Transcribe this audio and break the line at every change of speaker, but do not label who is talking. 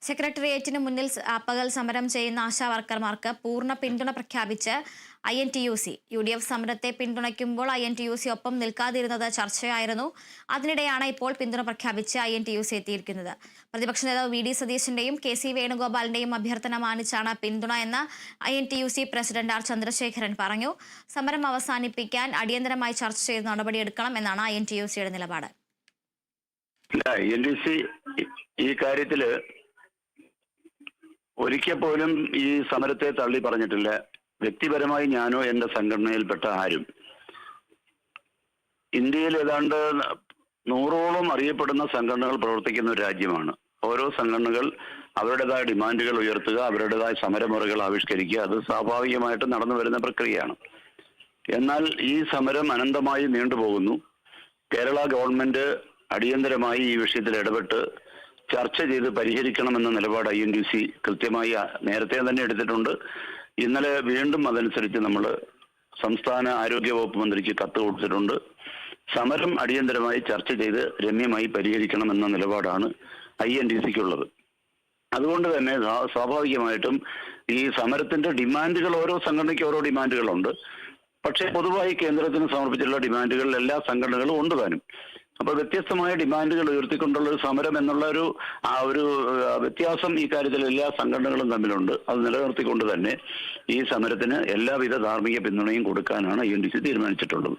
സെക്രട്ടേറിയറ്റിന് മുന്നിൽ പകൽ സമരം ചെയ്യുന്ന ആശാവർക്കർമാർക്ക് പൂർണ്ണ പിന്തുണ പ്രഖ്യാപിച്ച് INTUC. UDF സമരത്തെ പിന്തുണയ്ക്കുമ്പോൾ INTUC ഒപ്പം നിൽക്കാതിരുന്നത് ചർച്ചയായിരുന്നു. അതിനിടെയാണ് ഇപ്പോൾ പിന്തുണ പ്രഖ്യാപിച്ച് INTUC എത്തിയിരിക്കുന്നത്. പ്രതിപക്ഷ നേതാവ് VD സതീശന്റെയും KC വേണുഗോപാലിന്റെയും അഭ്യർത്ഥന മാനിച്ചാണ് പിന്തുണ എന്ന് INTUC പ്രസിഡന്റ് R ചന്ദ്രശേഖരൻ പറഞ്ഞു. സമരം അവസാനിപ്പിക്കാൻ അടിയന്തരമായി ചർച്ച ചെയ്ത് നടപടിയെടുക്കണം എന്നാണ് INTUCയുടെ നിലപാട്.
INTUC ഈ കാര്യത്തില് ഒരിക്കൽ പോലും ഈ സമരത്തെ തള്ളി പറഞ്ഞിട്ടില്ല. വ്യക്തിപരമായി ഞാനോ എന്റെ സംഘടനയിൽപ്പെട്ട ആരും. ഇന്ത്യയിൽ ഏതാണ്ട് 100ഓളം അറിയപ്പെടുന്ന സംഘടനകൾ പ്രവർത്തിക്കുന്ന ഒരു രാജ്യമാണ്. ഓരോ സംഘടനകൾ അവരുടേതായ ഡിമാൻഡുകൾ ഉയർത്തുക, അവരുടേതായ സമരമുറകൾ ആവിഷ്കരിക്കുക, അത് സ്വാഭാവികമായിട്ട് നടന്നു വരുന്ന പ്രക്രിയയാണ്. എന്നാൽ ഈ സമരം അനന്തമായി നീണ്ടുപോകുന്നു. കേരള ഗവൺമെന്റ് അടിയന്തരമായി ഈ വിഷയത്തിൽ ഇടപെട്ട് ചർച്ച ചെയ്ത് പരിഹരിക്കണമെന്ന നിലപാട് INTUC കൃത്യമായി നേരത്തെ തന്നെ എടുത്തിട്ടുണ്ട്. ഇന്നലെ വീണ്ടും അതനുസരിച്ച് നമ്മൾ സംസ്ഥാന ആരോഗ്യ വകുപ്പ് മന്ത്രിക്ക് കത്ത് കൊടുത്തിട്ടുണ്ട്. സമരം അടിയന്തരമായി ചർച്ച ചെയ്ത് രമ്യമായി പരിഹരിക്കണമെന്ന നിലപാടാണ് INTUCക്കുള്ളത്. അതുകൊണ്ട് തന്നെ സ്വാഭാവികമായിട്ടും ഈ സമരത്തിന്റെ ഡിമാൻഡുകൾ ഓരോ സംഘടനയ്ക്ക് ഓരോ ഡിമാൻഡുകളുണ്ട്. പക്ഷേ പൊതുവായി കേന്ദ്രത്തിന് സമർപ്പിച്ചിട്ടുള്ള ഡിമാൻഡുകൾ എല്ലാ സംഘടനകളും ഉണ്ട് താനും. അപ്പൊ വ്യത്യസ്തമായ ഡിമാൻഡുകൾ ഉയർത്തിക്കൊണ്ടുള്ള ഒരു സമരം എന്നുള്ള ഒരു വ്യത്യാസം ഈ കാര്യത്തിൽ എല്ലാ സംഘടനകളും തമ്മിലുണ്ട്. അത് നിലനിർത്തിക്കൊണ്ട് തന്നെ ഈ സമരത്തിന് എല്ലാവിധ ധാർമ്മിക പിന്തുണയും കൊടുക്കാനാണ് INTUC തീരുമാനിച്ചിട്ടുള്ളത്.